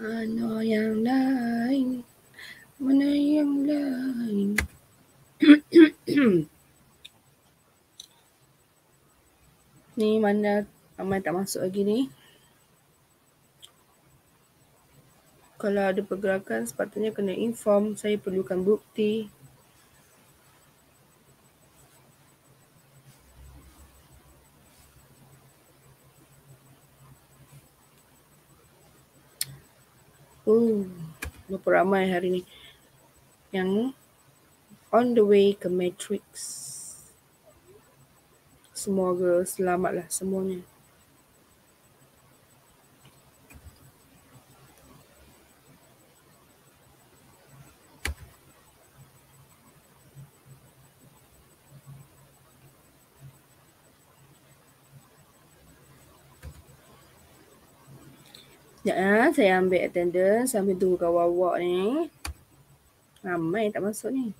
Mana yang lain? Mana yang lain? Ni mana ramai tak masuk lagi ni. Kalau ada pergerakan sepatutnya kena inform. Saya perlukan bukti. Berapa ramai hari ni yang on the way ke Matrix. Semoga selamatlah semuanya. Sekejap saya ambil attendance sambil tunggu kawan awak ni. Ramai tak masuk ni.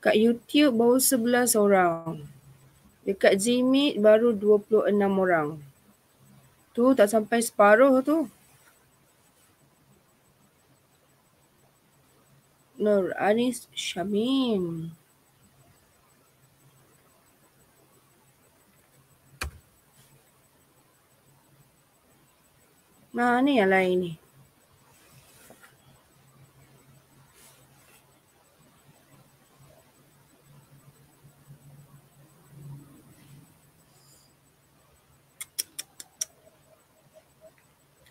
Kat YouTube baru 11 orang. Dekat Gmeet baru 26 orang. Tu tak sampai separuh tu. Nur Anis Syamin. Mana yang lain ni?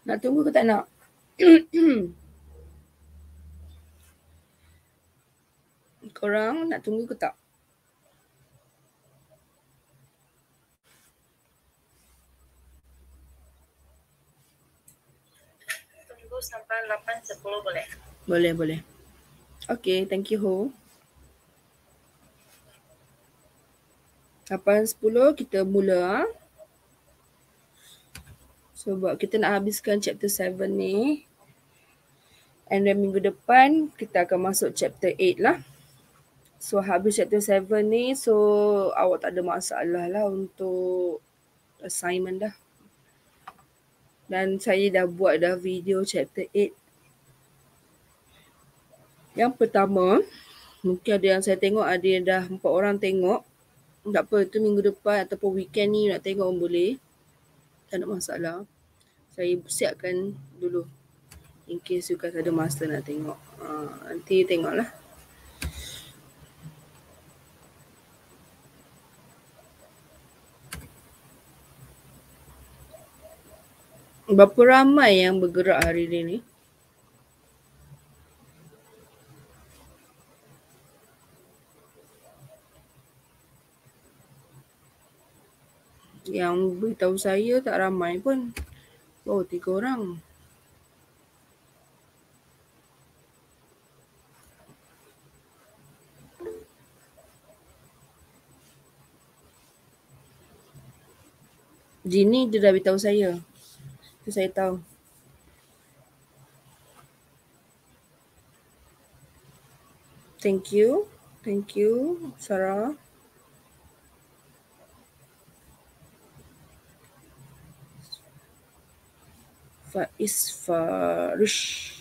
Nak tunggu ke tak nak? Korang nak tunggu ke tak? Tunggu sampai 8.10 boleh? Boleh. Okay, thank you Ho. 8.10 kita mula. Sebab kita nak habiskan chapter 7 ni. And then minggu depan kita akan masuk chapter 8 lah. So habis chapter 7 ni, so awak tak ada masalah lah untuk assignment dah. Dan saya dah buat dah video chapter 8. Yang pertama, mungkin ada yang saya tengok ada yang dah 4 orang tengok. Tak apa, itu minggu depan ataupun weekend ni nak tengok boleh. Tak ada masalah. Saya siapkan dulu. In case you guys ada masa nak tengok. Nanti tengoklah. Berapa ramai yang bergerak hari ni? Yang beritahu saya tak ramai pun. Oh, 3 orang. Jini dia dah beritahu saya. Itu saya tahu. Thank you, Sarah. Faiz Farish.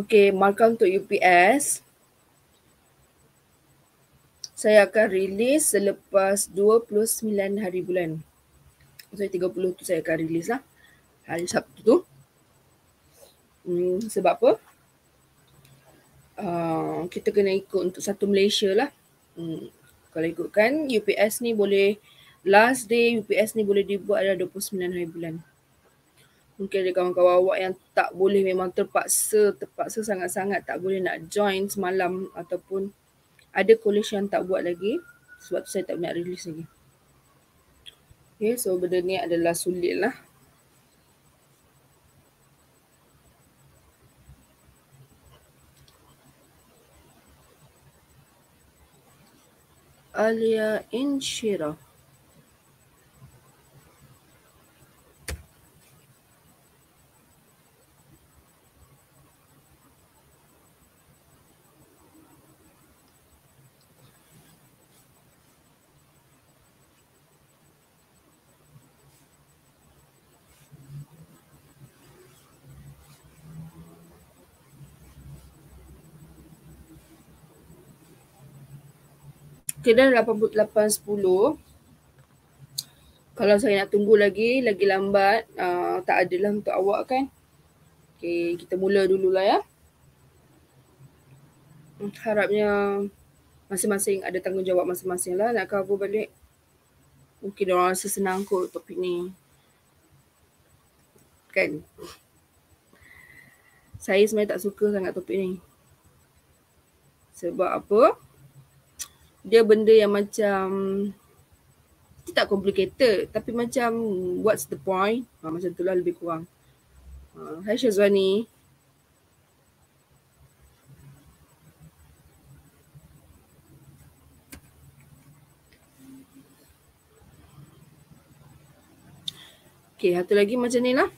Okey, markah untuk UPS. Saya akan rilis selepas 29 hari bulan. Maksudnya 30 tu saya akan rilis lah. Hari Sabtu tu. Sebab apa? Kita kena ikut untuk satu Malaysia lah. Kalau ikutkan UPS ni boleh, last day UPS ni boleh dibuat adalah 29 hari bulan. Mungkin ada kawan-kawan awak yang tak boleh, memang terpaksa sangat-sangat tak boleh nak join semalam, ataupun ada college yang tak buat lagi. Sebab tu saya tak nak release lagi. Okay, so benda ni adalah sulit lah. Alia Inshira. Okay, dah 88.10. Kalau saya nak tunggu lagi lambat, tak adalah untuk awak kan. Okay, kita mula dululah ya. Harapnya masing-masing ada tanggungjawab masing-masing lah nak cover balik. Mungkin orang rasa senang kot topik ni. Kan? Saya sebenarnya tak suka sangat topik ni. Sebab apa? Dia benda yang macam, dia tak complicated, tapi macam what's the point? Macam tu lah lebih kurang. Hai Syazwani. Okay, satu lagi macam ni lah.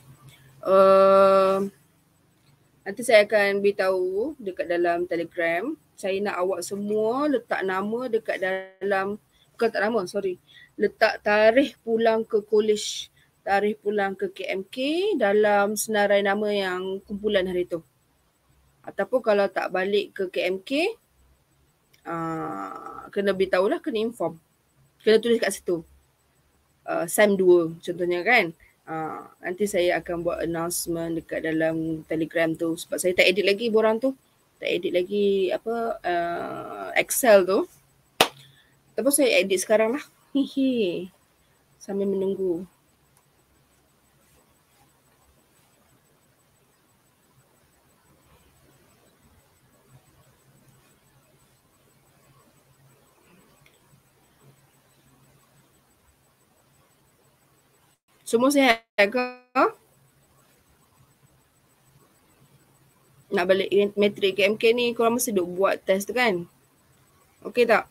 Nanti saya akan beritahu dekat dalam Telegram. Saya nak awak semua letak nama dekat dalam, bukan tak nama, sorry. Letak tarikh pulang ke college, tarikh pulang ke KMK dalam senarai nama yang kumpulan hari tu. Ataupun kalau tak balik ke KMK, kena beritahu lah, kena inform. Kena tulis kat situ. SAM 2 contohnya kan. Nanti saya akan buat announcement dekat dalam Telegram tu, sebab saya tak edit lagi borang tu. Tak edit lagi Excel tu. Tapi saya edit sekarang lah. Sambil menunggu. Semua sihat ke? Nak balik matrik KMK ni, korang mesti duk buat test tu kan? Okey tak?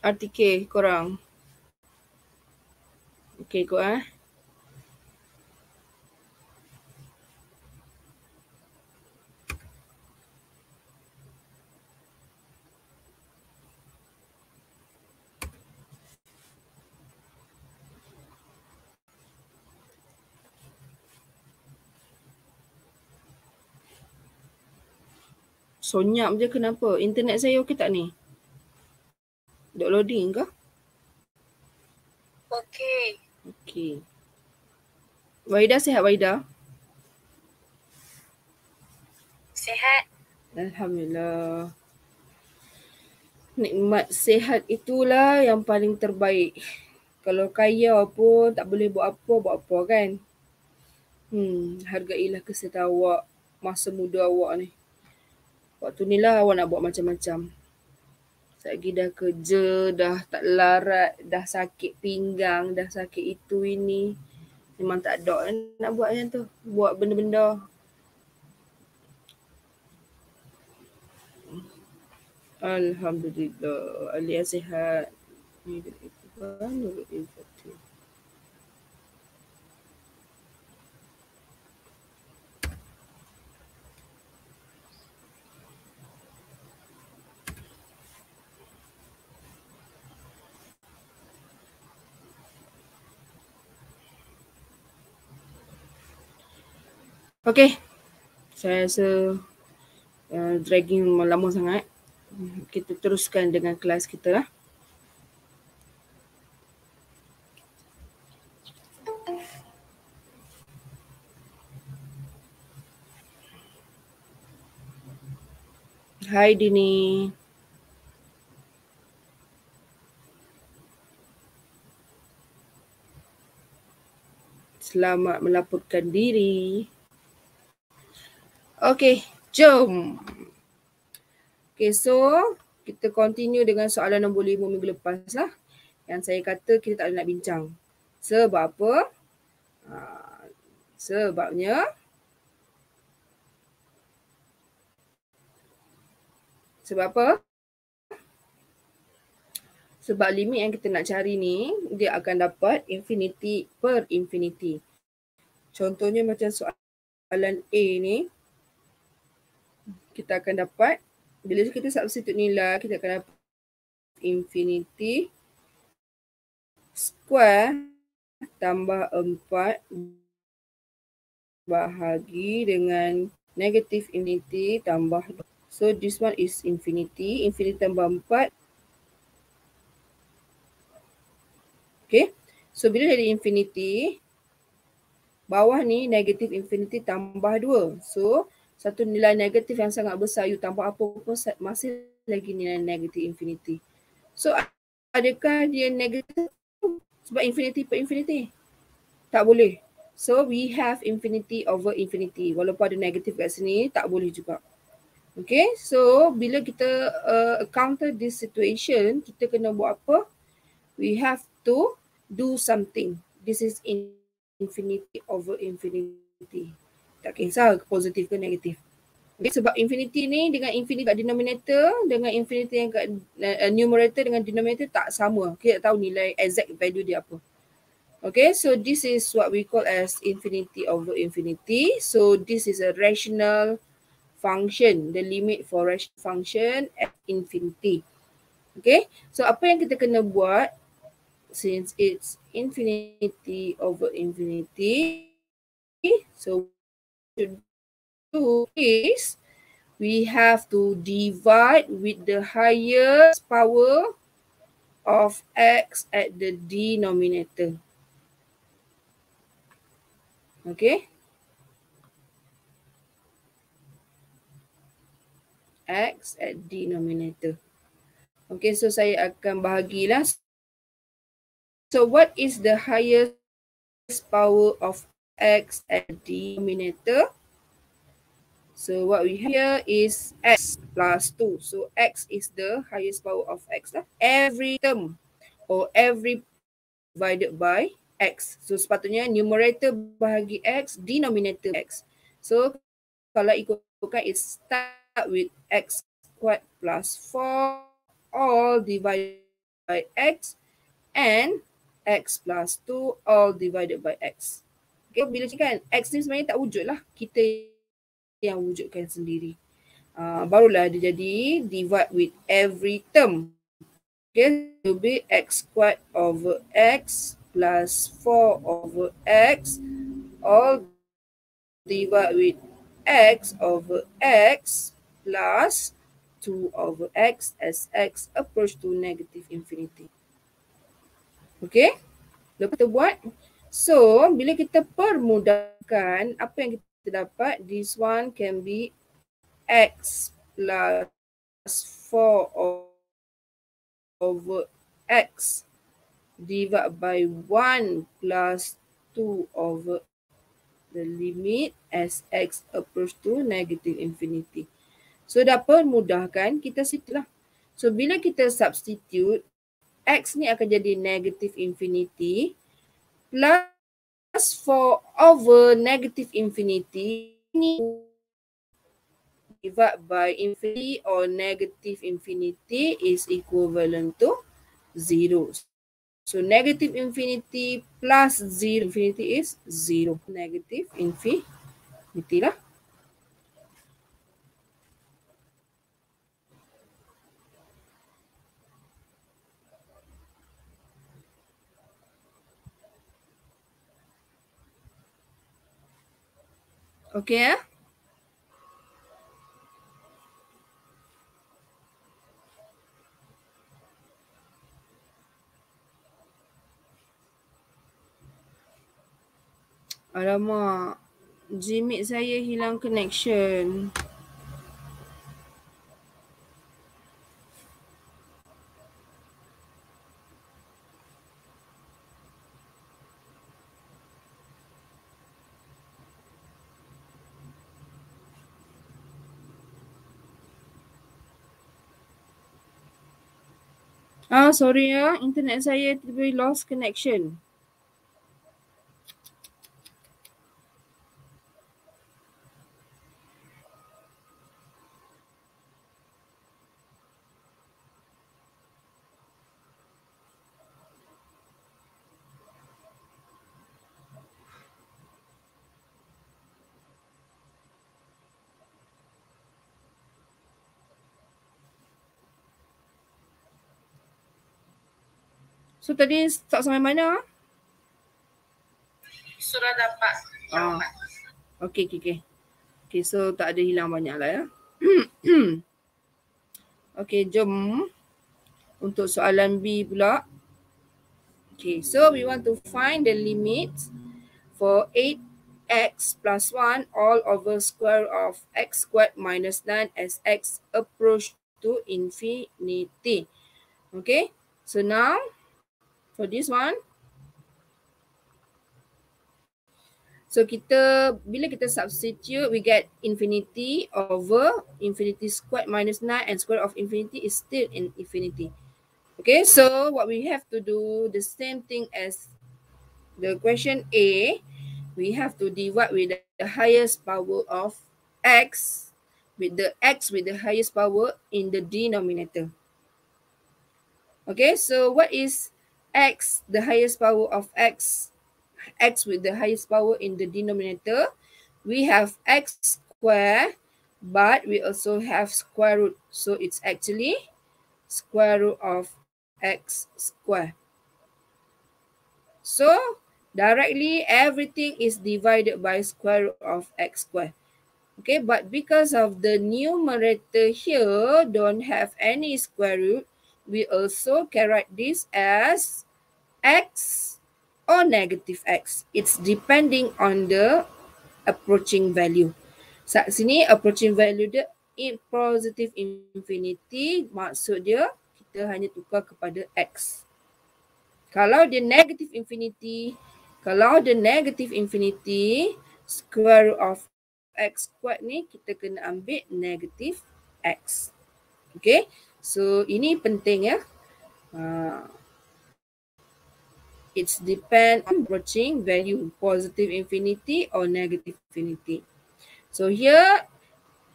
RTK korang. Okey kot Sonyap je kenapa? Internet saya okey tak ni? Duk loading ke? Okey. Okey. Waida sihat Waida? Sihat. Alhamdulillah. Nikmat sihat itulah yang paling terbaik. Kalau kaya pun tak boleh buat apa kan? Hargailah kesihatan awak, masa muda awak ni. Waktu ni lah awak nak buat macam-macam. Lagi dah kerja, dah tak larat, dah sakit pinggang, dah sakit itu ini. Memang tak ada nak buat macam tu. Buat benda-benda. Alhamdulillah. Alia sihat. Okey. Saya rasa dragging lama sangat. Kita teruskan dengan kelas kita lah. Hai Dini. Selamat melaporkan diri. Okey, jom. Okay, so kita continue dengan soalan nombor 5 minggu lepas lah. Yang saya kata kita tak ada nak bincang. Sebab apa? Sebabnya sebab apa? Sebab limit yang kita nak cari ni, dia akan dapat infinity per infinity. Contohnya macam soalan A ni, kita akan dapat, bila kita substitute nilai, kita akan dapat infinity square tambah 4 bahagi dengan negative infinity tambah 2. So this one is infinity. Infinity tambah 4. Okay. So bila jadi infinity, bawah ni negative infinity tambah 2. So satu nilai negatif yang sangat besar, you tambah apa pun masih lagi nilai negative infinity. So adakah dia negatif sebab infinity per infinity? Tak boleh. So we have infinity over infinity. Walaupun ada negatif kat sini, tak boleh juga. Okay, so bila kita counter this situation, kita kena buat apa? We have to do something. This is infinity over infinity. Tak kisah positif ke negatif. Okay, sebab infinity ni dengan infinity kat denominator, dengan infinity yang kat numerator dengan denominator tak sama. Kita tak tahu nilai exact value dia apa. Okay, so this is what we call as infinity over infinity. So this is a rational function, the limit for rational function at infinity. Okay, so apa yang kita kena buat, since it's infinity over infinity, so what we should do is we have to divide with the highest power of x at the denominator. Okay, x at denominator. Okay, so saya akan bahagilah. So what is the highest power of x at denominator? So what we have here is x plus 2. So x is the highest power of x. Every term or every divided by x. So sepatutnya numerator bahagi x, denominator x. So kalau ikutkan, it start with x squared plus 4 all divided by x and x plus 2 all divided by x. Okay, bila cakap x ni sebenarnya tak wujud lah. Kita yang wujudkan sendiri. Barulah dia jadi divide with every term. Okay, it will be x squared over x plus 4 over x all divide with x over x plus 2 over x as x approach to negative infinity. Okay, lepas kita buat. So, bila kita permudahkan, apa yang kita dapat? This one can be x plus 4 over x divided by 1 plus 2 over the limit as x approach to negative infinity. So dah permudahkan, kita situlah. So bila kita substitute, x ni akan jadi negative infinity plus 4 over negative infinity ni divided by infinity or negative infinity is equivalent to 0. So negative infinity plus 0 infinity is 0. Negative infinity lah. Okay. Alamak, Gmail saya hilang connection. Sorry ya, internet saya tiba-tiba lost connection. So tadi start sampai mana? Sudah dapat jawapan. Okay. Okay, so tak ada hilang banyak lah ya. Okay, jom untuk soalan B pula. Okay, so we want to find the limit for 8x plus 1 all over square of x squared minus 9 as x approach to infinity. Okay, so now for this one, so bila kita substitute, we get infinity over infinity squared minus 9 and square of infinity is still in infinity. Okay, so what we have to do, the same thing as the question A, we have to divide with the highest power of x with the highest power in the denominator. Okay, so what is x, the highest power of x with the highest power in the denominator? We have x square, but we also have square root. So it's actually square root of x square. So directly everything is divided by square root of x square. Okay, but because of the numerator here don't have any square root, we also can write this as x or negative x. It's depending on the approaching value. Sini approaching value dia positive infinity, maksud dia kita hanya tukar kepada x. Kalau dia negative infinity, square root of x squared ni kita kena ambil negative x. Okay, so ini penting ya. It's depend on approaching value, positive infinity or negative infinity. So here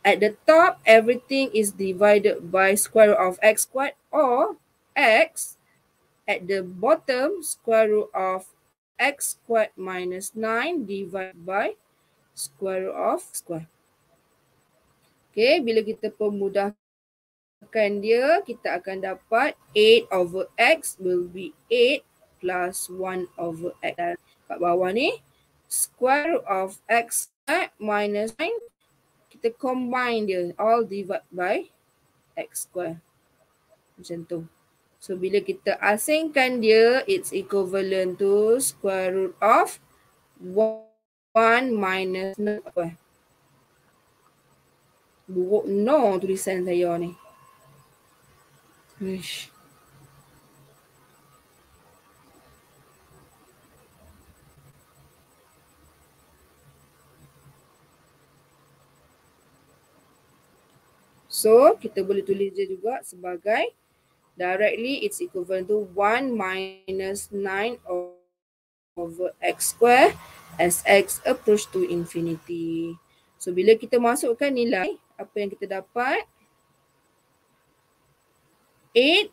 at the top, everything is divided by square root of x squared or x. At the bottom, square root of x squared minus 9 divided by square root of square. Okay, bila kita pemudahkan dia, kita akan dapat 8 over x will be 8 plus 1 over x. Dan kat bawah ni, square root of x squared minus 9, kita combine dia, all divided by x squared. Macam tu. So, bila kita asingkan dia, it's equivalent to square root of 1 minus 9 square. Buruk no tulisan saya ni. Ish. So, kita boleh tulis dia juga sebagai directly it's equivalent to 1 minus 9 over x square as x approach to infinity. So, bila kita masukkan nilai, apa yang kita dapat? 8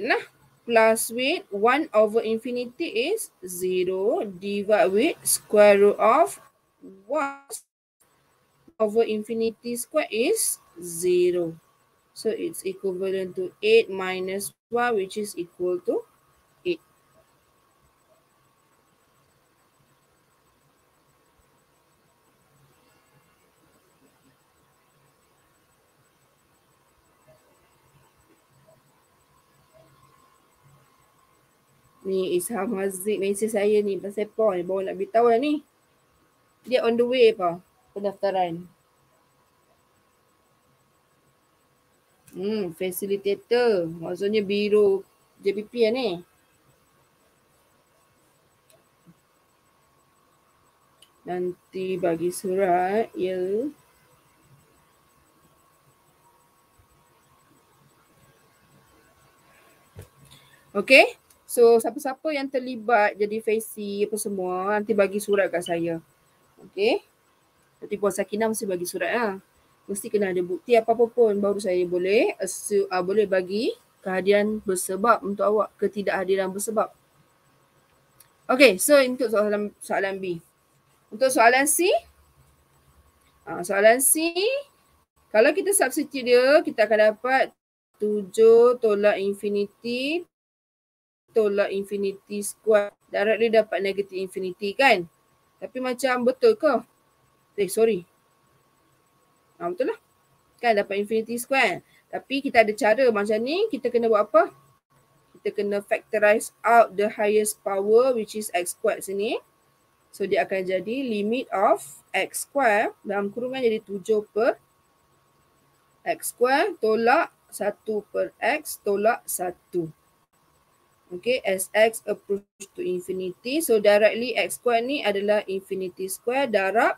lah. Plus with 1 over infinity is 0 divided with square root of 1 over infinity square is 0. So it's equivalent to 8 minus 1 which is equal to 8. Ni Isham Haziq mesej saya ni pasal apa ni, baru nak beritahu lah ni. Dia on the way apa pendaftaran. Facilitator. Maksudnya biro JPP lah ni. Nanti bagi surat, ya. Okay. So, siapa-siapa yang terlibat jadi faci apa semua, nanti bagi surat kat saya. Okay. Nanti Puan Sakinah mesti bagi surat lah. Mesti kena ada bukti apa-apa pun baru saya boleh boleh bagi kehadiran bersebab untuk awak, ketidakhadiran bersebab. Okay, so untuk soalan B. Untuk soalan C, kalau kita substitute dia, kita akan dapat 7 tolak infinity tolak infinity square. Darat dia dapat negative infinity kan? Tapi macam betul ke? Sorry. Betul lah. Kan dapat infinity square. Tapi kita ada cara macam ni, kita kena buat apa? Kita kena factorize out the highest power which is x squared sini. So dia akan jadi limit of x square dalam kurungan jadi 7 per x square tolak 1 per x tolak 1. Okay, as x approach to infinity. So directly x square ni adalah infinity square darab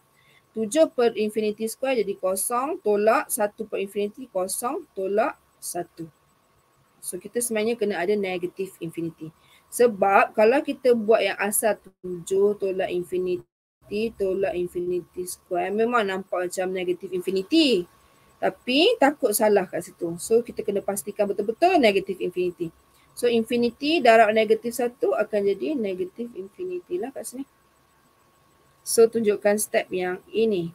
7 per infinity square jadi kosong tolak 1 per infinity kosong tolak 1. So kita sebenarnya kena ada negative infinity. Sebab kalau kita buat yang asal 7 tolak infinity square memang nampak macam negative infinity. Tapi takut salah kat situ. So kita kena pastikan betul-betul negative infinity. So infinity darab negatif 1 akan jadi negative infinity lah kat sini. So tunjukkan step yang ini.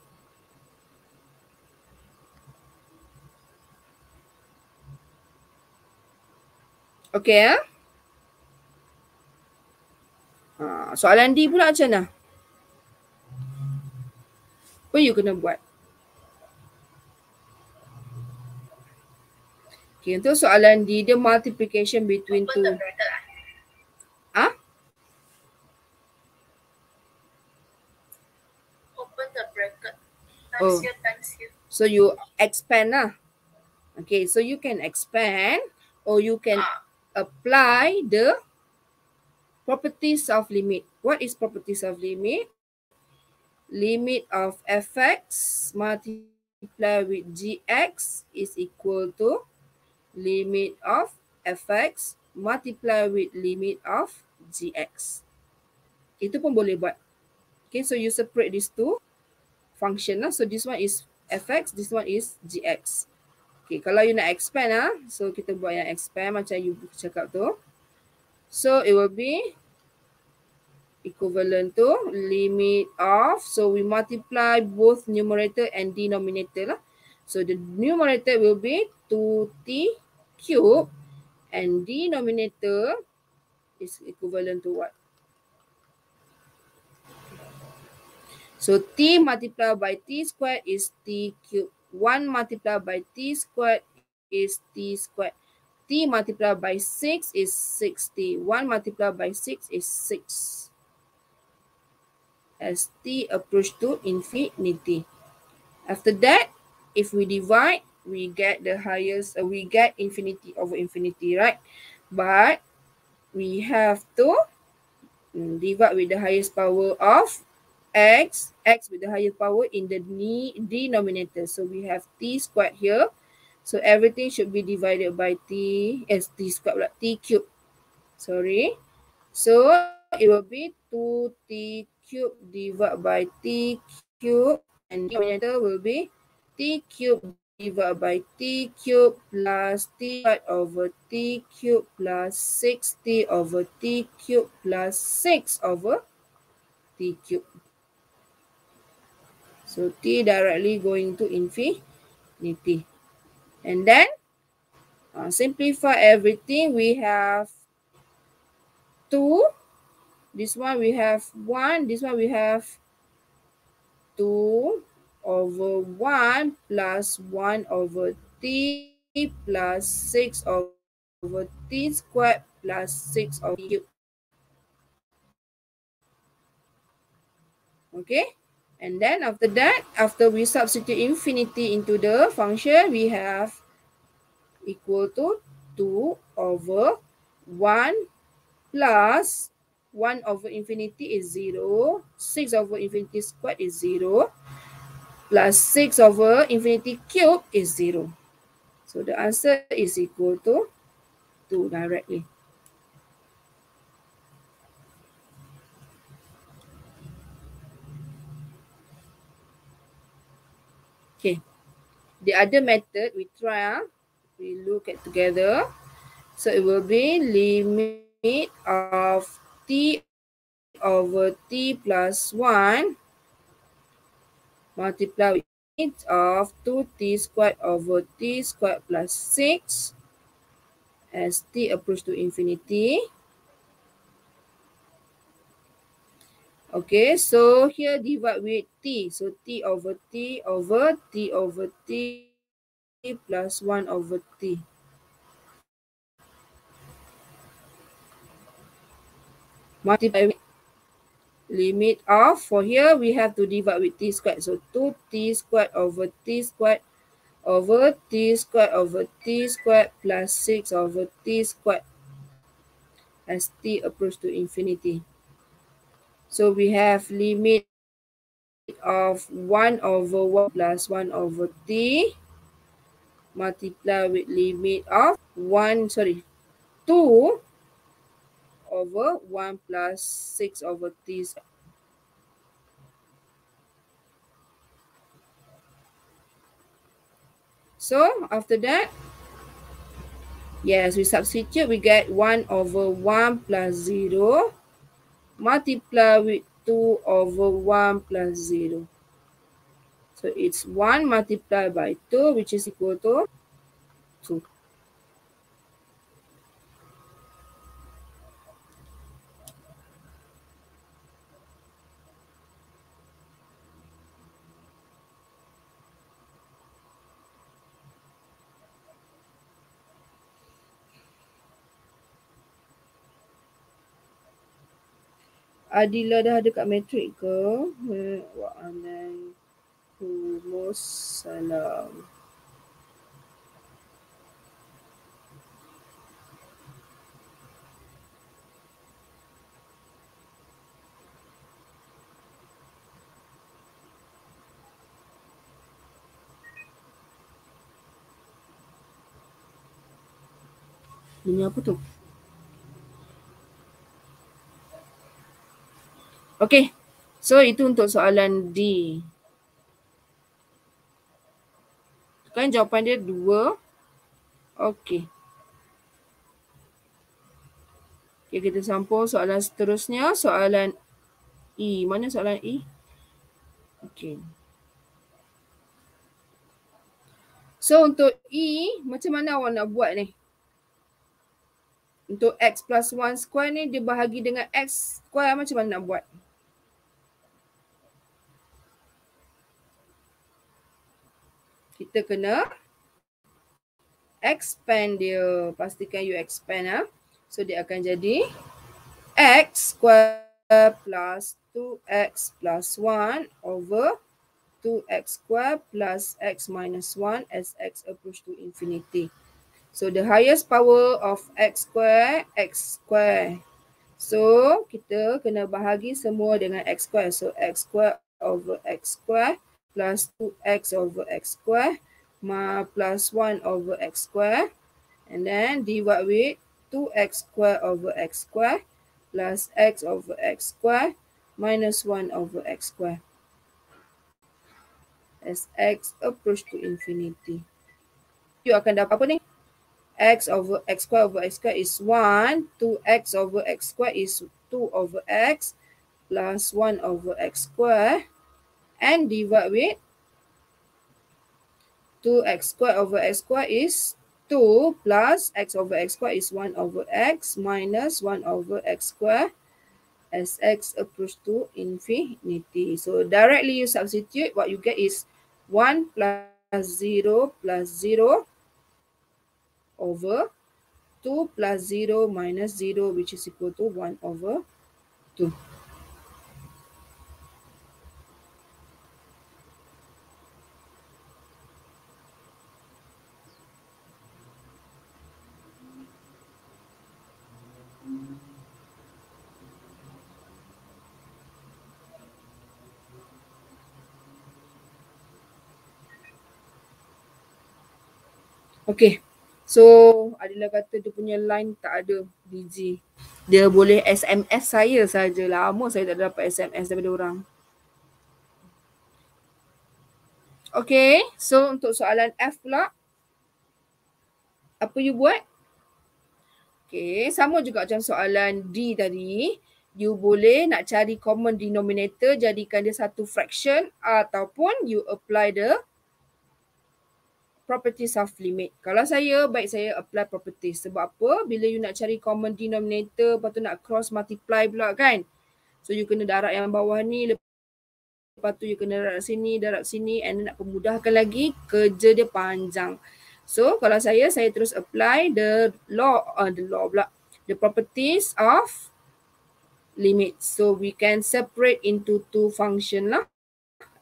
Okay ya. Soalan D pula macam mana? Apa you kena buat? Okay, untuk soalan D, dia multiplication between two. Open the bracket. Times here. So you expand lah. Okay, so you can expand or you can apply the properties of limit. What is properties of limit? Limit of fx multiplied with gx is equal to limit of fx multiplied with limit of gx. Itu pun boleh buat. Okay, so you separate these two function lah. So this one is fx, this one is gx. Okay, kalau you nak expand lah, so kita buat yang expand macam you cakap tu. So it will be equivalent to limit of, so we multiply both numerator and denominator lah. So the numerator will be 2t cube and denominator is equivalent to what? So t multiplied by t squared is t cube. 1 multiplied by t squared is t squared. T multiplied by 6 is 6t. 1 multiplied by 6 is 6. As t approach to infinity. After that, if we divide, we get the highest, we get infinity over infinity, right? But we have to divide with the highest power of x with the highest power in the denominator. So we have t squared here. So everything should be divided by t, t squared, t cube. Sorry. So it will be 2t cube divided by t cube, and denominator will be t cube divided by t cube plus t over t cube plus 6t over t cube plus 6 over t cube. So t directly going to infinity. And then simplify everything. We have 2. This one we have 1. This one we have 2 over 1 plus 1 over t plus 6 over t squared plus 6 over t cube. Okay. And then after that, after we substitute infinity into the function, we have equal to 2 over 1 plus 1 over infinity is 0, 6 over infinity squared is 0, plus 6 over infinity cube is 0. So the answer is equal to 2 directly. Okay. The other method we try, we look at together. So it will be limit of t over t plus 1 multiply with limit of 2t squared over t squared plus 6 as t approach to infinity. Okay, so here divide with t. So t over t over t over t plus 1 over t. Multiply with limit of, for here we have to divide with t squared. So 2t squared over t squared over t squared over t squared plus 6 over t squared as t approach to infinity. So we have limit of 1 over 1 plus 1 over t multiply with limit of 2 over 1 plus 6 over t squared. So after that, yes, we substitute, we get 1 over 1 plus 0 multiply with 2 over 1 plus 0. So it's 1 multiplied by 2, which is equal to 2. Adila dah ada kat matrik ke? Waalaikumsalam. Bunyi apa tu? Okay. So itu untuk soalan D. Kan jawapan dia 2. Okay. Okay, kita sambung soalan seterusnya. Soalan E. Mana soalan E? Okay. So untuk E, macam mana awak nak buat ni? Untuk x plus 1 square ni, dia bahagi dengan x square, macam mana nak buat? Kita kena expand dia. Pastikan you expand. So dia akan jadi x square plus 2x plus 1 over 2x square plus x minus 1 as x approach to infinity. So the highest power of x square. So kita kena bahagi semua dengan x square. So x square over x square plus 2x over x square plus 1 over x square. And then divide with 2x square over x square plus x over x square minus 1 over x square as x approach to infinity. You akan dapat apa ni? X over x square over x square is 1. 2x over x square is 2 over x plus 1 over x square. And divide with 2x square over x square is 2 plus x over x square is 1 over x minus 1 over x square as x approach to infinity. So directly you substitute, what you get is 1 plus 0 over 2 plus 0 minus 0, which is equal to 1 over 2. Okay. So Adila kata dia punya line tak ada busy. Dia boleh SMS saya saja. Lama saya tak dapat SMS daripada orang. Okay. So untuk soalan F pula. Apa you buat? Okay. Sama juga macam soalan D tadi. You boleh nak cari common denominator, jadikan dia satu fraction, ataupun you apply the properties of limit. Kalau saya, baik saya apply properties. Sebab apa? Bila you nak cari common denominator, lepas tu nak cross multiply pula kan. So you kena darab yang bawah ni, lepas tu you kena darab sini, and nak pemudahkan lagi, kerja dia panjang. So kalau saya terus apply the properties of limit. So we can separate into two function lah.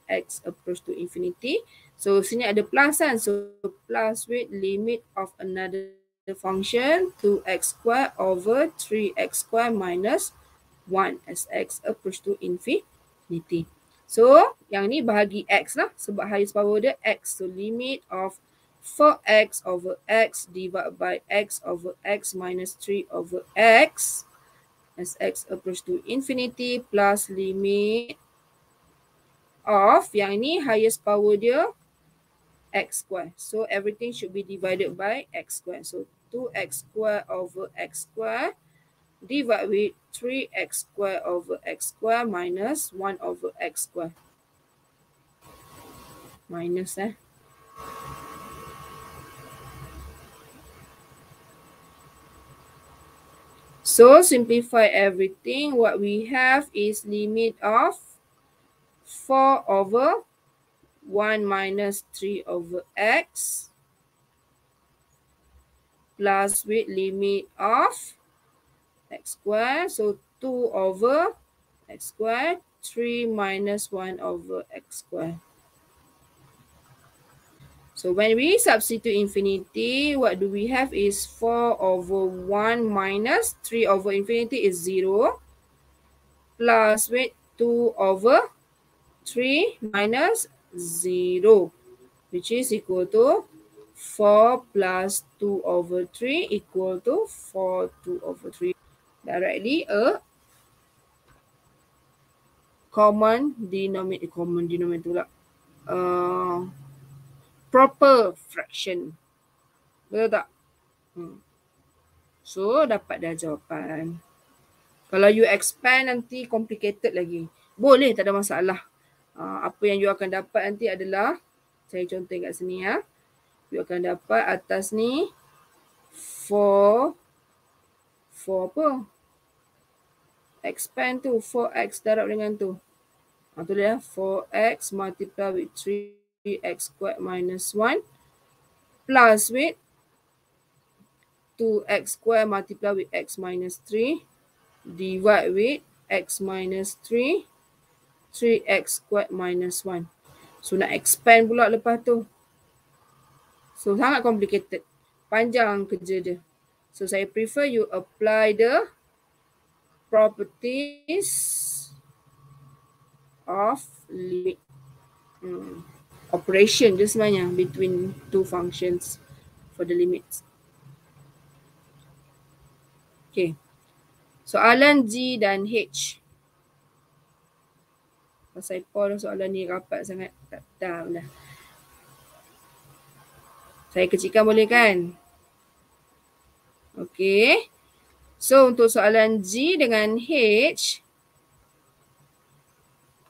X approach to infinity. So sini ada plus kan. So plus with limit of another function 2x square over 3x square minus 1 as x approach to infinity. So yang ni bahagi x lah sebab highest power dia x. So limit of 4x over x divided by x over x minus 3 over x as x approach to infinity plus limit of yang ini highest power dia x square. So everything should be divided by x square. So 2x square over x square divided with 3x square over x square minus 1 over x square. Minus So simplify everything. What we have is limit of 4 over 1 minus 3 over x plus with limit of x square. So 2 over x square, 3 minus 1 over x square. So when we substitute infinity, what do we have is 4 over 1 minus 3 over infinity is 0 plus with 2 over 3 minus 0 which is equal to 4 plus 2 over 3 equal to 4 2 over 3. Directly a common denominator lah. Proper fraction. Betul tak? So dapat dah jawapan. Kalau you expand nanti complicated lagi. Boleh, tak ada masalah. Apa yang you akan dapat nanti adalah, saya contoh kat sini ya. You akan dapat atas ni 4 apa? Expand tu 4x darab dengan tu. Tu dia 4x multiply with 3x squared minus 1 plus with 2x squared multiply with x minus 3 divide with x minus 3 3x squared minus 1. So nak expand pula lepas tu. So sangat complicated. Panjang kerja dia. So saya prefer you apply the properties of limit. Operation je sebenarnya between two functions for the limits. Okay. Soalan G dan H. Pasal Paul soalan ni rapat sangat. Tak tahu lah. Saya kecilkan boleh kan? Okay. So untuk soalan G dengan H.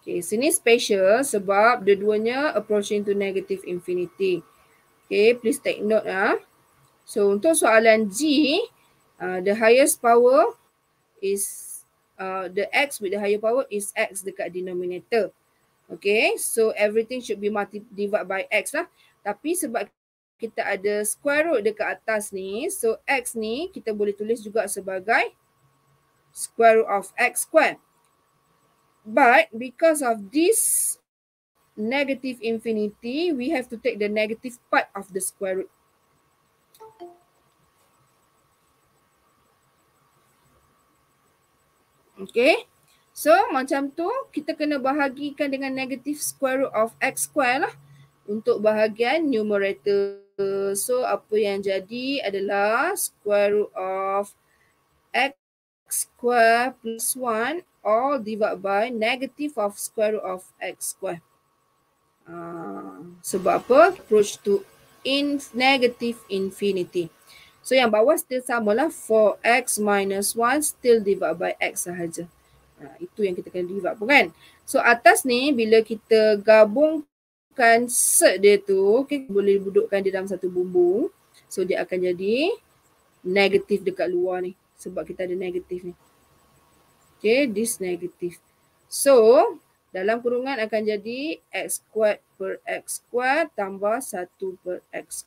Okay, sini special sebab dua-duanya approaching to negative infinity. Okay, please take note So untuk soalan G, the highest power is the x with the higher power is x dekat denominator. Okay, so everything should be divided by x lah. Tapi sebab kita ada square root dekat atas ni, so x ni kita boleh tulis juga sebagai square root of x square. But because of this negative infinity, we have to take the negative part of the square root. Okay. So macam tu kita kena bahagikan dengan negative square root of x square lah. untuk bahagian numerator. So apa yang jadi adalah square root of x square plus 1 all divided by negative of square root of x square. Sebab apa? Approach to negative infinity. So yang bawah still samalah 4x minus 1 still divided by x sahaja. Itu yang kita kena divide pun kan. So atas ni bila kita gabungkan set dia tu, okay, boleh dudukkan dia dalam satu bumbung. So dia akan jadi negatif dekat luar ni. Sebab kita ada negatif ni. Okay, this negative. So dalam kurungan akan jadi x squared per x squared tambah 1 per x.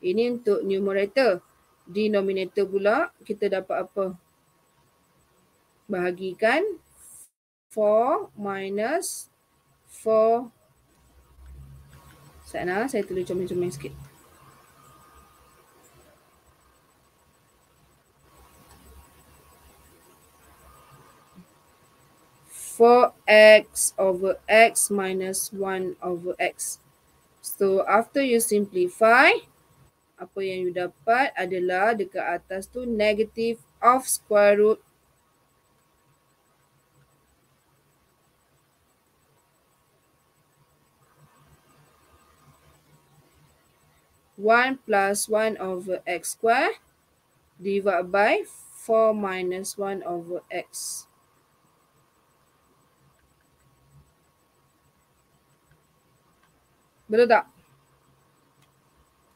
Ini untuk numerator. Denominator pula kita dapat apa? Bahagikan 4 minus 4. Sana saya tulis comel-comel sikit. 4x over x minus 1 over x. So after you simplify, apa yang you dapat adalah dekat atas tu negative of square root (1 plus 1 over x square divided by 4 minus 1 over x. Betul tak?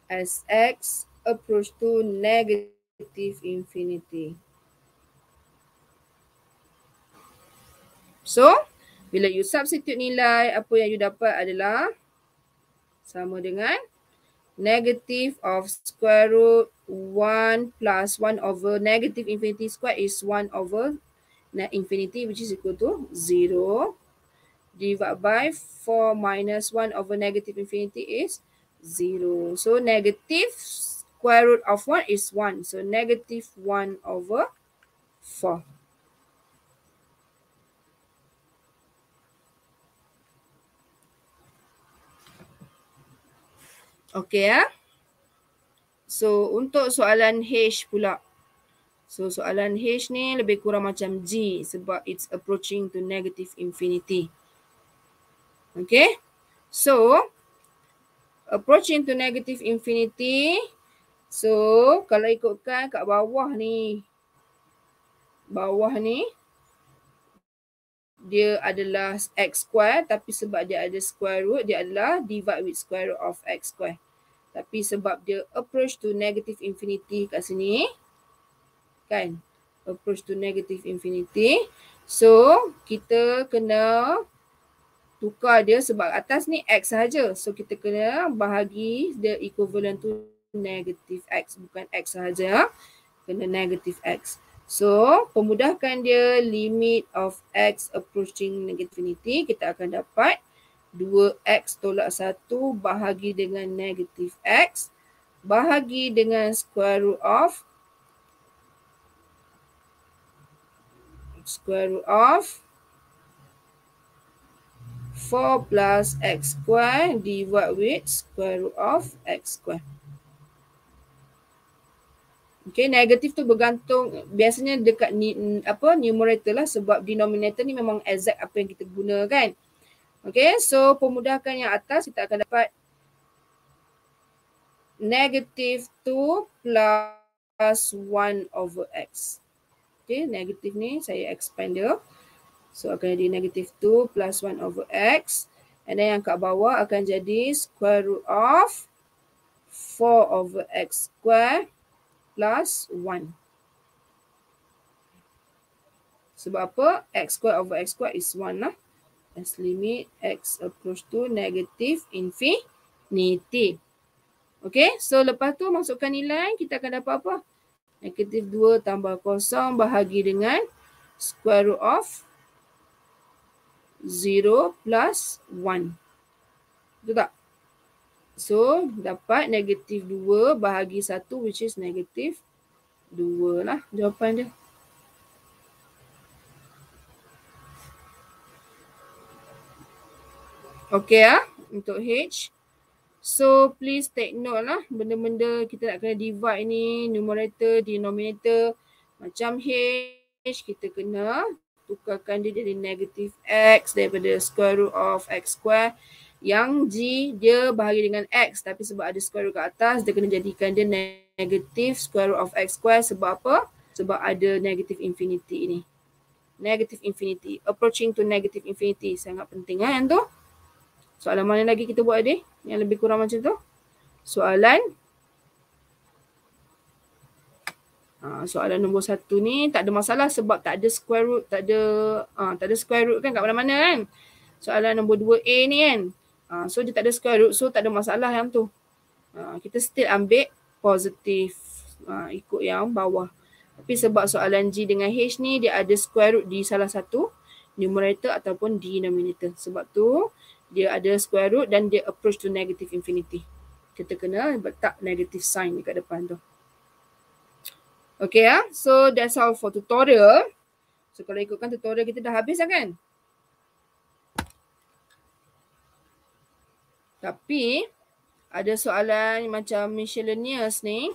As x approach to negative infinity. So, bila you substitute nilai, apa yang you dapat adalah sama dengan negative of square root 1 plus 1 over negative infinity square is 1 over infinity, which is equal to 0. Divided by 4 minus 1 over negative infinity is 0. So negative square root of 1 is 1. So negative 1 over 4. Okay ya. So untuk soalan H pula. So soalan H ni lebih kurang macam G sebab it's approaching to negative infinity. Okay. So approaching to negative infinity. So kalau ikutkan kat bawah ni. Bawah ni. Dia adalah x square tapi sebab dia ada square root, dia adalah divide with square root of x square. Tapi sebab dia approach to negative infinity kat sini, kan? Approach to negative infinity. So, kita kena tukar dia sebab atas ni x sahaja. So, kita kena bahagi the equivalent to negative x. Bukan x sahaja, kena negative x. So, pemudahkan dia limit of x approaching negative infinity, kita akan dapat 2x tolak 1 bahagi dengan negative x bahagi dengan square root of 4 plus x square divided with square root of x square. Okay, negatif tu bergantung biasanya dekat numerator lah sebab denominator ni memang exact apa yang kita guna kan. Okay, so pemudahkan yang atas kita akan dapat negative 2 plus 1 over x. Okay, negatif ni saya expand dia. So akan jadi negative 2 plus 1 over x. And then yang kat bawah akan jadi square root of 4 over x square plus 1. Sebab apa? X square over x square is 1 lah. As limit x approach to negative infinity. Okay, so lepas tu masukkan nilai, kita akan dapat apa? Negative 2 tambah 0 bahagi dengan square root of 0 plus 1. Betul tak? So, dapat negative 2 bahagi 1 which is negative 2 lah jawapan dia. Okay ya, untuk H. So please take note lah benda-benda kita nak kena divide ni, numerator, denominator. Macam H kita kena tukarkan dia jadi negative X daripada square root of X square. Yang G dia bahagi dengan X tapi sebab ada square root kat atas dia kena jadikan dia negative square root of X square. Sebab apa? Sebab ada negative infinity ni. Negative infinity. Approaching to negative infinity. Sangat penting kan tu? Soalan mana lagi kita buat adik? Yang lebih kurang macam tu? Soalan nombor 1 ni tak ada masalah sebab tak ada square root, tak ada square root kan kat mana-mana kan. Soalan nombor 2A ni kan. So dia tak ada square root, so tak ada masalah yang tu. Kita still ambil positif ikut yang bawah. Tapi sebab soalan G dengan H ni dia ada square root di salah satu numerator ataupun denominator. Sebab tu dia ada square root dan dia approach to negative infinity. Kita kena letak negative sign dekat depan tu. Okay ya. So that's all for tutorial. So kalau ikutkan tutorial kita dah habis lah kan? Tapi ada soalan macam miscellaneous ni.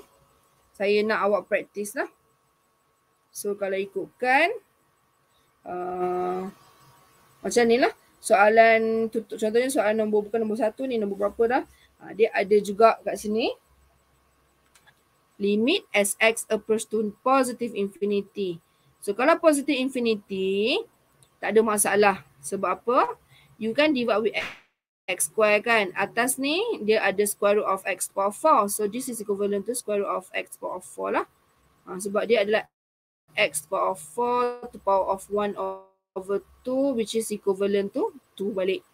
Saya nak awak praktis lah. So kalau ikutkan macam ni lah. Soalan, contohnya soalan nombor, bukan nombor 1 ni, nombor berapa dah. Dia ada juga kat sini. Limit as x approach to positive infinity. So kalau positive infinity, tak ada masalah. Sebab apa? You kan divide with x square kan. Atas ni, dia ada square root of x power 4. So this is equivalent to square root of x power 4 lah. Sebab dia adalah x power 4 to power of 1 over 2 which is equivalent to 2 balik.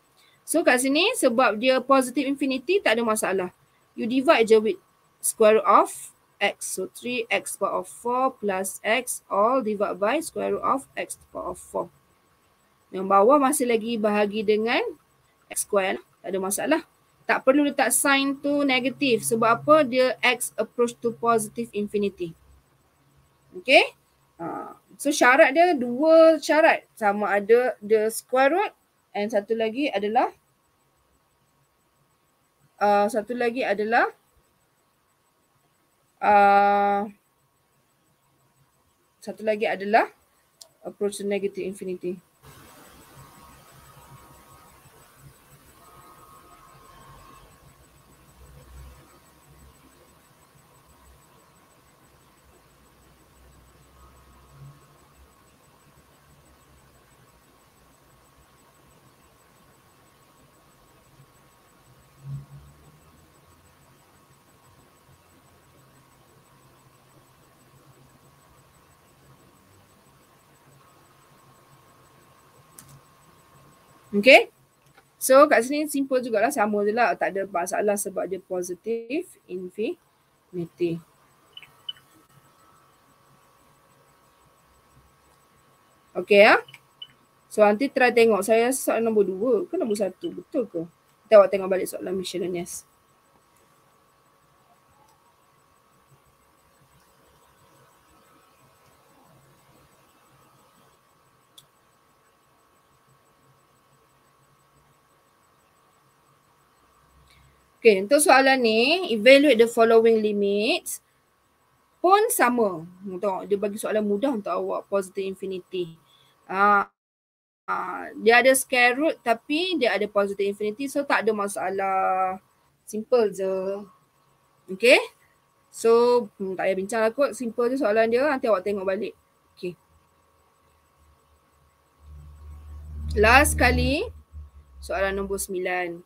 So kat sini sebab dia positive infinity tak ada masalah. You divide je with square root of x. So 3x power of 4 plus x all divide by square root of x power of 4. Yang bawah masih lagi bahagi dengan x square. Tak ada masalah. Tak perlu letak sign tu negatif. Sebab apa? Dia x approach to positive infinity. Okay? So syarat dia 2 syarat. Sama ada the square root and satu lagi adalah approach to negative infinity. Okay. So kat sini simple jugalah, sama je lah. Tak ada masalah sebab dia positive infinity. Okay ya. So nanti try tengok. Saya soalan nombor 2 ke nombor 1? Betul ke? Kita awak tengok balik soalan miscellaneous. Okay, untuk soalan ni, evaluate the following limits pun sama. Tengok, dia bagi soalan mudah untuk awak, positive infinity. Dia ada square root tapi dia ada positive infinity, so tak ada masalah. Simple je. Okay. So, tak payah bincang lah kot. Simple je soalan dia. Nanti awak tengok balik. Okay. Last kali, soalan nombor 9.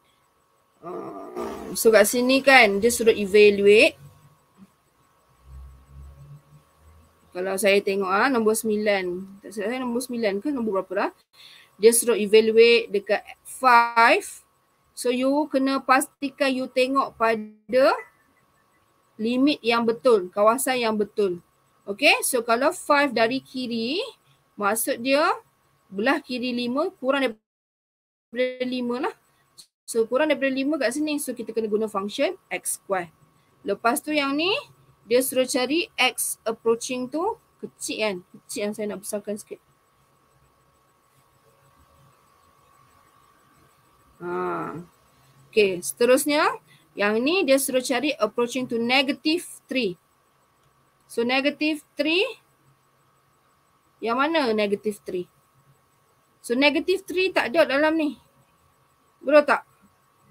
So kat sini kan dia suruh evaluate. Kalau saya tengok nombor 9. Tak silap saya nombor 9 ke nombor berapa dah? Dia suruh evaluate dekat 5. So you kena pastikan you tengok pada limit yang betul, kawasan yang betul. Okay, so kalau 5 dari kiri, maksud dia belah kiri 5 kurang daripada 5 lah. So kurang daripada 5 kat sini, so kita kena guna function x square. Lepas tu yang ni, dia suruh cari x approaching tu kecil kan. Kecil yang saya nak besarkan sikit. Okay, seterusnya Yang ni dia suruh cari approaching to negative 3. So negative 3, yang mana negative 3? So negative 3 tak ada dalam ni. Betul tak?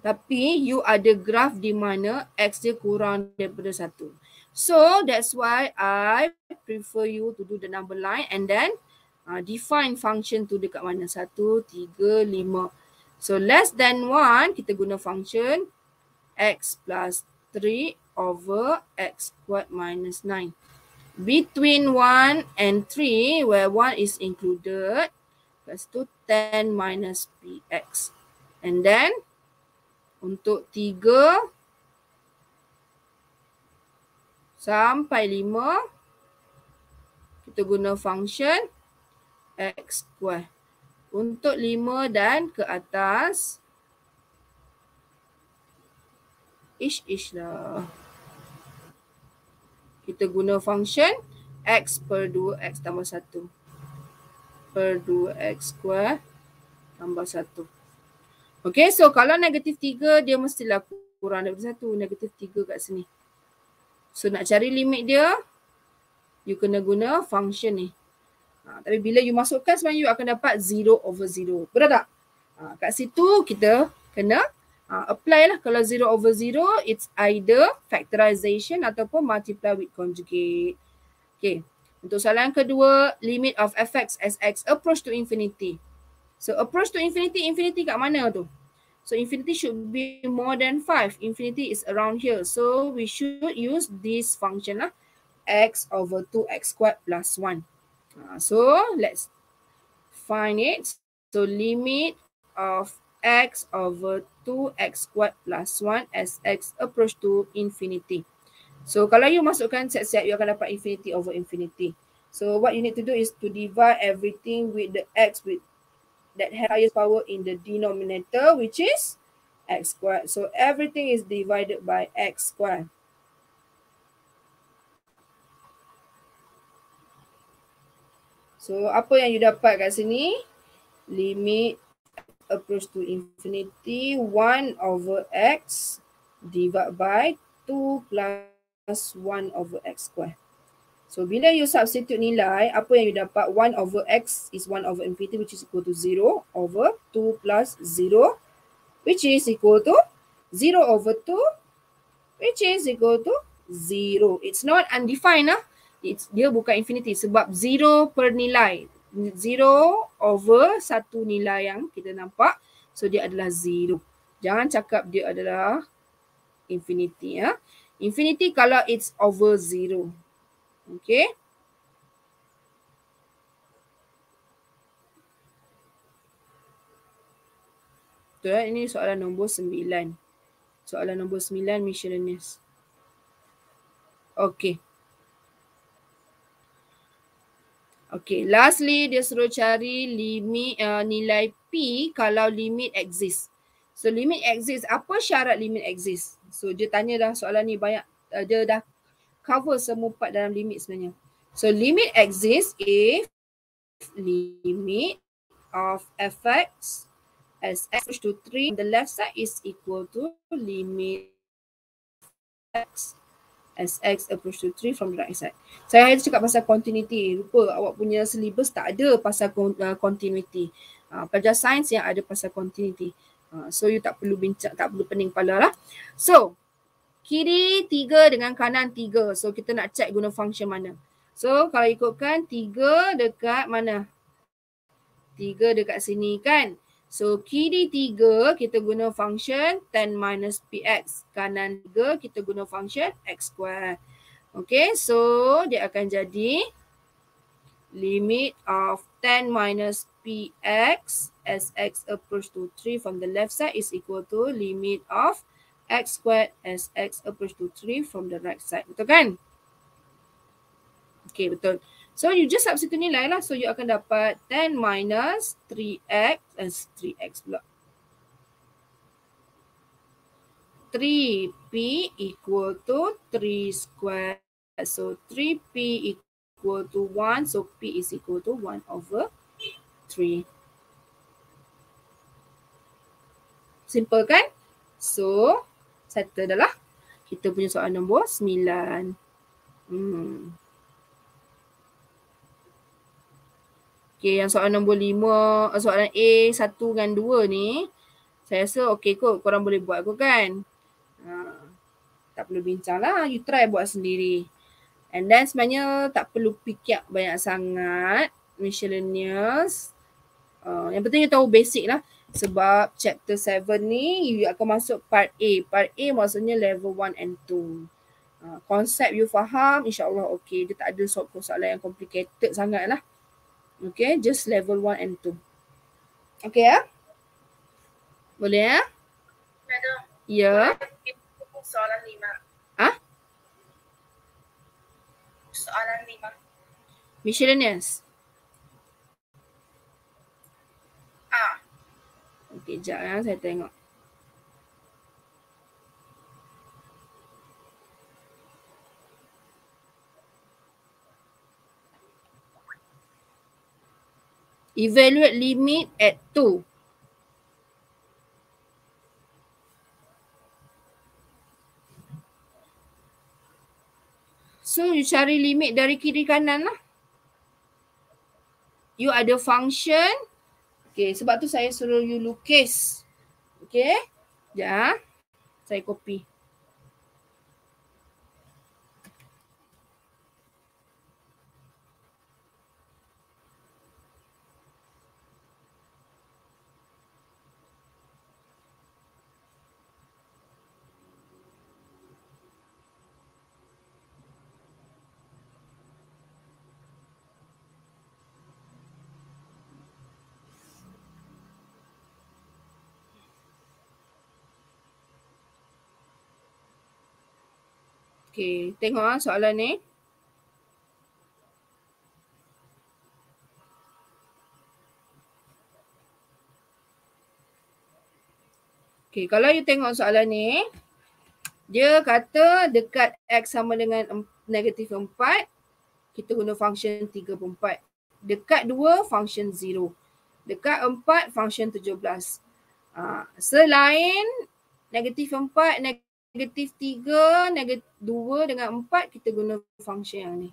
Tapi you ada graf di mana X dia kurang daripada 1. So that's why I prefer you to do the number line and then define function tu dekat mana. 1, 3, 5. So less than 1, kita guna function X plus 3 over X squared minus 9. Between 1 and 3, where 1 is included, lepas tu 10 minus Px. And then untuk 3 sampai 5, kita guna function X square. Untuk 5 dan ke atas, ish lah. Kita guna function X per 2X tambah 1. Per 2X square tambah 1. Okay, so kalau negatif 3, dia mestilah kurang daripada 1. Negatif 3 kat sini. So nak cari limit dia, you kena guna function ni. Tapi bila you masukkan, sebenarnya you akan dapat 0 over 0. Betul tak? Kat situ kita kena apply lah. Kalau 0 over 0, it's either factorization ataupun multiply with conjugate. Okay. Untuk soalan kedua, limit of fx as x approach to infinity. So approach to infinity, infinity kat mana tu? So infinity should be more than 5. Infinity is around here. So we should use this function lah. X over 2x squared plus 1. So let's find it. So limit of x over 2x squared plus 1 as x approach to infinity. So kalau you masukkan set-set, you akan dapat infinity over infinity. So what you need to do is to divide everything with the x with that highest power in the denominator, which is x squared. So everything is divided by x squared. So apa yang you dapat kat sini? Limit approach to infinity 1 over x divided by 2 plus 1 over x squared. So bila you substitute nilai, apa yang you dapat? 1 over x is 1 over infinity, which is equal to 0 over 2 plus 0, which is equal to 0 over 2, which is equal to 0. It's not undefined. Dia bukan infinity sebab 0 per nilai. 0 over 1 nilai yang kita nampak. So dia adalah 0. Jangan cakap dia adalah infinity. Infinity kalau it's over 0. Okay. Betul, ini soalan nombor 9. Soalan nombor 9 miscellaneous. Okay. Okay, lastly dia suruh cari limit nilai P kalau limit exist. So limit exist, apa syarat limit exist? So dia tanya dah soalan ni banyak, dia dah cover semua part dalam limit sebenarnya. So limit exist if limit of fx as x equals to 3 on the left side is equal to limit x as x approach to 3 from the right side. Saya hari cakap pasal continuity. Lupa awak punya syllabus tak ada pasal continuity. Pelajar sains yang ada pasal continuity. So you tak perlu bincang, tak perlu pening kepala lah. So kiri 3 dengan kanan 3. So kita nak check guna function mana. So kalau ikutkan 3 dekat mana? 3 dekat sini kan. So kiri 3 kita guna function 10 minus px. Kanan 3 kita guna function x square. Okay, so dia akan jadi limit of 10 minus px as x approach to 3 from the left side is equal to limit of x squared as x approach to 3 from the right side. Betul kan? Okay, betul. So you just substitute nilai lah. So you akan dapat 10 minus 3x as 3x pula. 3p equal to 3 square. So 3p equal to 1. So p is equal to 1 over 3. Simple kan? So Settle dah lah. Kita punya soalan nombor 9. Okay, yang soalan nombor 5, soalan A 1 dengan 2 ni, saya rasa okey kot, korang boleh buat kot kan. Tak perlu bincang lah, you try buat sendiri. And then sebenarnya tak perlu fikir banyak sangat, miscellaneous. Yang penting you tahu basic lah. Sebab chapter 7 ni, you akan masuk part A. Part A maksudnya level 1 and 2. Konsep you faham, insyaAllah okey. Dia tak ada soalan yang complicated sangat lah. Okay, just level 1 and 2. Okay ya? Boleh ya? Madam. Ya. Soalan 5. Soalan 5. Miscellaneous. Okay, sekejap ya, saya tengok. Evaluate limit at 2. So, you cari limit dari kiri kanan lah. You ada function. Okay, sebab tu saya suruh you lukis. Okay, sekejap. Saya copy. Okay, tengok soalan ni. Okay, kalau you tengok soalan ni, dia kata dekat X sama dengan negatif 4, kita guna function 3/4. Dekat 2, function 0. Dekat 4, function 17. Selain negatif 4, negatif 3, negatif 2 dengan 4, kita guna function yang ni.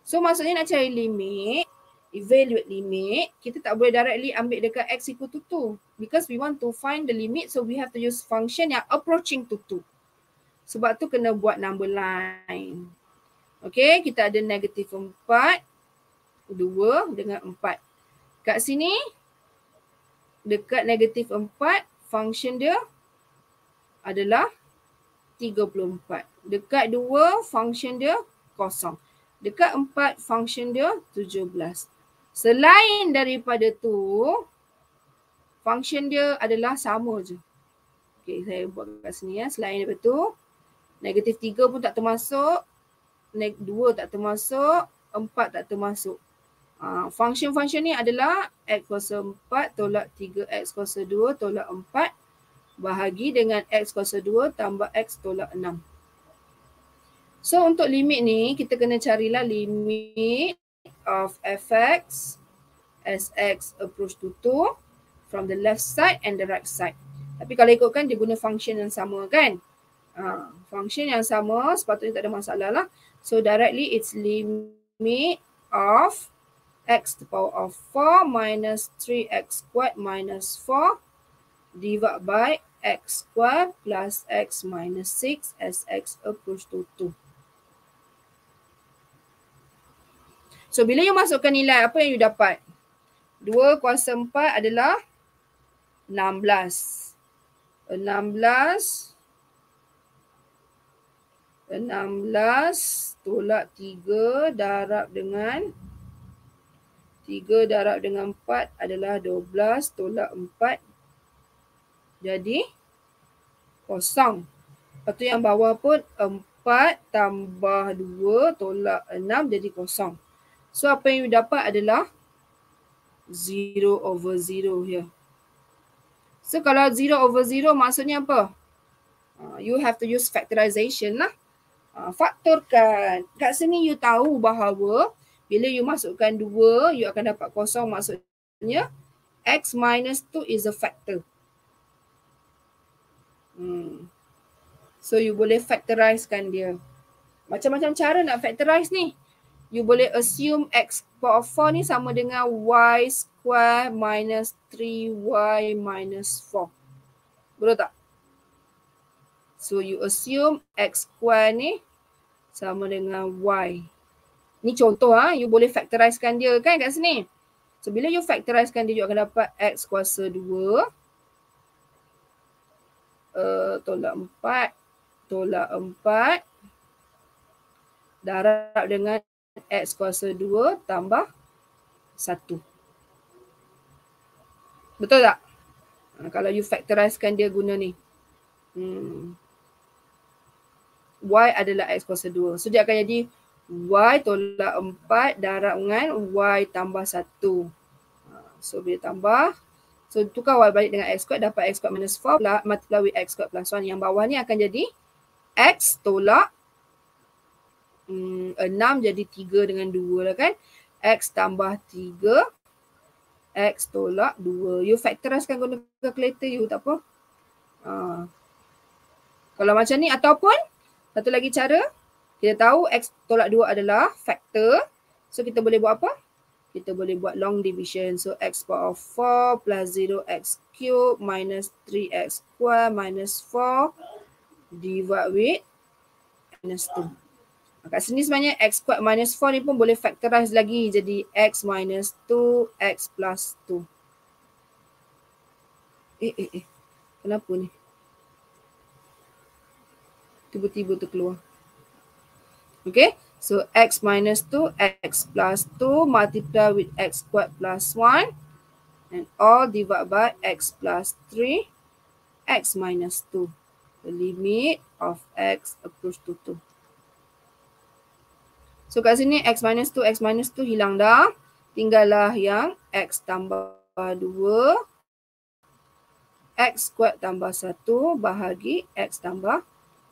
So maksudnya nak cari limit, evaluate limit, kita tak boleh directly ambil dekat X equal to 2. Because we want to find the limit, so we have to use function yang approaching to 2. Sebab tu kena buat number line. Okay, kita ada negatif 4, 2 dengan 4. Kat sini, dekat negatif 4, function dia adalah 34. Dekat 2, function dia kosong. Dekat 4, function dia 17. Selain daripada tu, function dia adalah sama je. Okay, saya buat kat sini ya. Selain daripada tu, negatif 3 pun tak termasuk. 2 tak termasuk. 4 tak termasuk. Function-function ni adalah X kuasa 4 tolak 3X kuasa 2 tolak 4 bahagi dengan X kuasa 2 tambah X tolak 6. So untuk limit ni, kita kena carilah limit of fx as x approach to 2 from the left side and the right side. Tapi kalau ikutkan dia guna function yang sama kan. Function yang sama sepatutnya tak ada masalah lah. So directly it's limit of x to the power of 4 minus 3x squared minus 4 divided by x squared plus x minus 6 as x approach to 2. So bila you masukkan nilai, apa yang you dapat? 2 kuasa 4 adalah 16. 16 tolak 3 darab dengan 4 adalah 12 tolak 4. Jadi kosong. Lepas tu yang bawah pun 4 tambah 2 tolak 6 jadi kosong. So apa yang you dapat adalah 0/0 here. So kalau 0/0 maksudnya apa? You have to use factorization lah. Faktorkan. Kat sini you tahu bahawa bila you masukkan 2, you akan dapat kosong, maksudnya x minus 2 is a factor. So you boleh factorizekan dia. Macam-macam cara nak factorize ni. You boleh assume x power of 4 ni sama dengan y square minus 3y minus 4. Betul tak? So you assume x square ni sama dengan y. Ni contoh you boleh factorizekan dia kan kat sini. So bila you factorizekan dia, you akan dapat x kuasa 2 tolak 4 tolak 4 darab dengan x kuasa 2 tambah 1. Betul tak? Kalau you factorizekan dia guna ni. Y adalah x kuasa 2. So dia akan jadi y tolak 4 darab dengan y tambah 1. So bila tambah, so tukar y balik dengan x squared, dapat x squared minus 4 multiply with x squared plus 1. Yang bawah ni akan jadi x tolak 6 jadi 3 dengan 2 lah kan. X tambah 3, x tolak 2. You factorizekan guna calculator you, tak apa. Kalau macam ni, ataupun satu lagi cara, kita tahu x tolak 2 adalah faktor. So kita boleh buat apa? Kita boleh buat long division. So x power of 4 plus 0x cube minus 3x square minus 4 divide with minus 2. Kat sini sebenarnya x squared minus 4 ni pun boleh factorize lagi jadi x minus 2, x plus 2. Kenapa ni? Tiba-tiba terkeluar. Okay, so x minus 2, x plus 2 multiply with x squared plus 1 and all divided by x plus 3, x minus 2. The limit of x approach to 2. So kat sini x minus 2 hilang dah. Tinggallah yang x tambah 2, x squared tambah 1 bahagi x tambah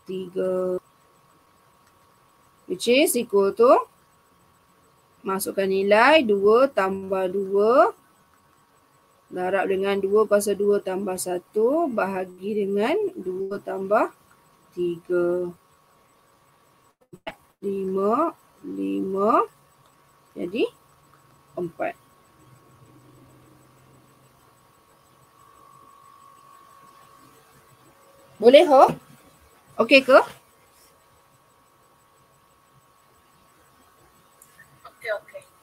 3. Which is equal to, masukkan nilai 2 tambah 2 darab dengan 2 kuasa 2 tambah 1 bahagi dengan 2 tambah 3. 5 jadi 4. Boleh ho? Okey ke?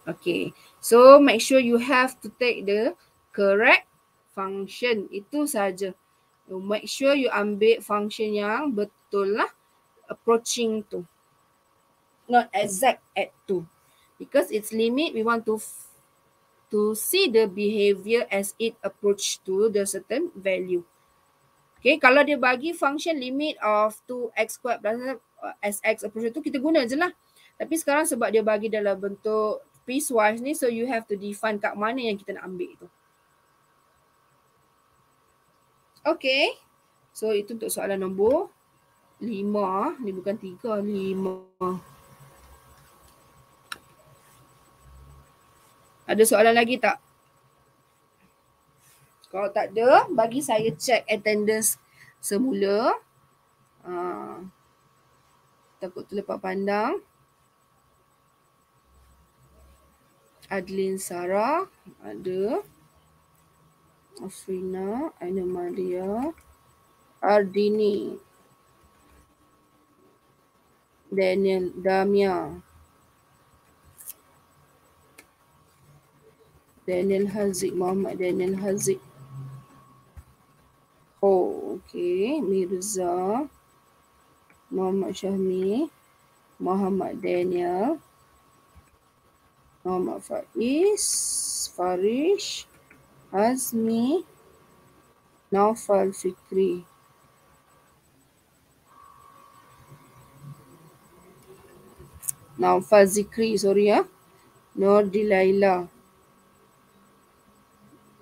Okay. So make sure you have to take the correct function. Itu saja. You make sure you ambil function yang betul lah. Approaching to. Not exact at 2. Because its limit, we want to see the behavior as it approach to the certain value. Okay, kalau dia bagi function limit of 2x squared plus sx approach to, kita guna je lah. Tapi sekarang sebab dia bagi dalam bentuk piecewise ni, so you have to define kat mana yang kita nak ambil tu. Okay, so itu untuk soalan nombor 5. Ni bukan 3, 5. Ada soalan lagi tak? Kalau tak ada, bagi saya check attendance semula. Takut terlepas pandang. Adlin Sarah ada. Afrina, Aina Maria, Ardini, Daniel, Damia, Daniel Haziq, Muhammad Daniel Haziq. Oh, okay. Mirza, Muhammad Syahmi, Muhammad Daniel, Muhammad Faiz, Farish, Azmi, Naufal Fikri. Naufal Zikri, sorry ya. Nur Dilaila,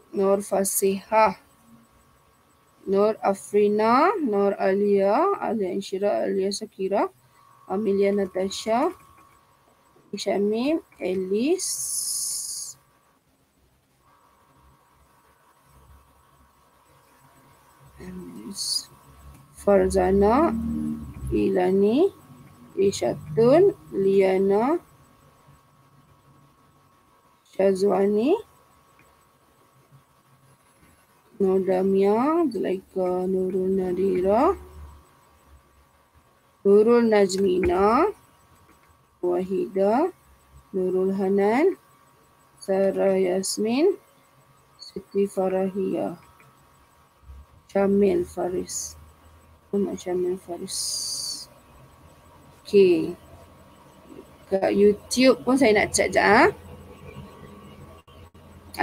Nur Fasihah, Nur Afrina, Nur Alia, Alia Insyira, Alia Sakira, Amelia Natasha, Syamim, Elis, Farzana, Ilani, Ishatun, Liana, Syazwani, Nordamia, Zulaika, Nurul Nadira, Nurul Najmina, Wahida, Nurul Hanan, Sarah Yasmin, Siti Farahia, Syamil Faris. Muhammad Syamil Faris. Okay. Kat YouTube pun saya nak cek sekejap. Ha?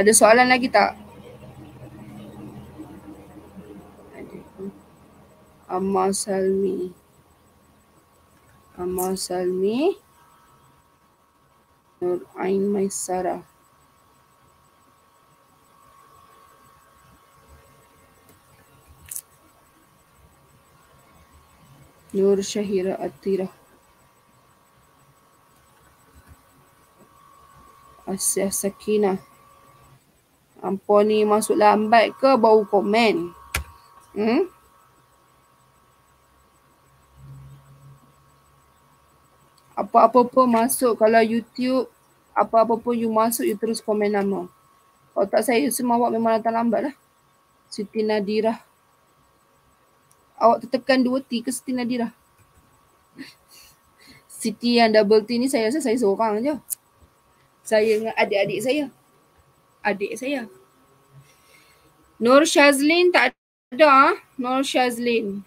Ada soalan lagi tak? Ada. Amal Salmi. Amal Salmi. Nur Ain Maisara. Nur Syahira Atira. Asyah Sakinah. Ampun ni masuk lambat ke baru komen? Apa-apa pun masuk, kalau YouTube, apa-apa pun you masuk, you terus komen nama. Kalau tak saya semua awak memang datang lambat lah. Siti Nadirah. Awak tertekan 2T ke Siti Nadirah? Siti yang double T ni saya rasa saya seorang je. Saya dengan adik-adik saya. Adik saya. Nur Shazlin tak ada. Nur Shazlin.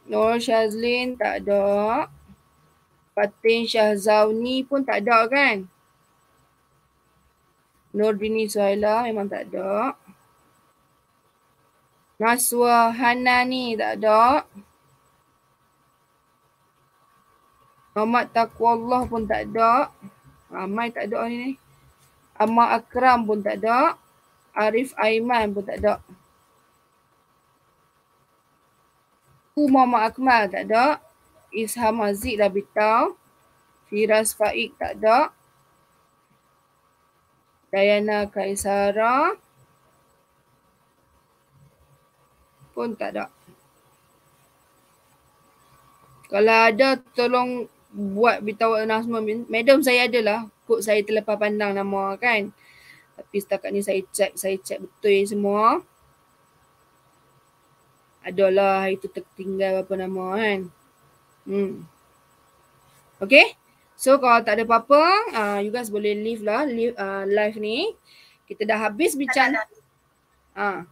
Nur Shazlin tak ada. Fatin Syahzauni pun tak ada kan? Nurdini Suhaila memang tak ada. Naswa Hanani tak ada. Muhammad Taqwallah pun tak ada. Ramai tak ada ni. Ammar Akram pun tak ada. Arif Aiman pun tak ada. Muhammad Akmal tak ada. Isham Aziz dah beritahu. Firas Faik tak ada. Dayana Kaisara pun tak ada. Kalau ada tolong buat beritahu announcement. Madam saya adalah. Kod saya terlepas pandang nama kan. Tapi setakat ni saya cek betul semua. Adalah hari tu tertinggal apa nama kan. Okay. So kalau tak ada apa-apa, you guys boleh leave lah live ni. Kita dah habis bincang. 11-1.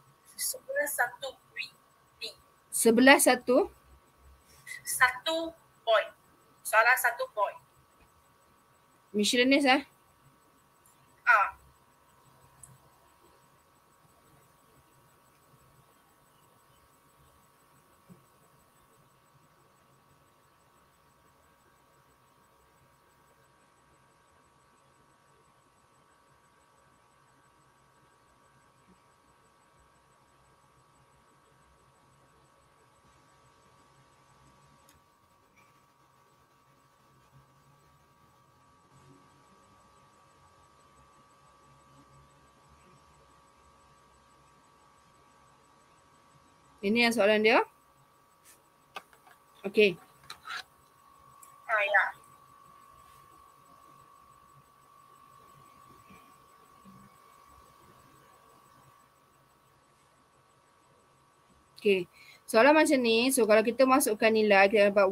1 point. Soalan 1 point. Miscellaneous Ini yang soalan dia. Okay. Ya. Okay. Soalan macam ni. So kalau kita masukkan nilai, kita dapat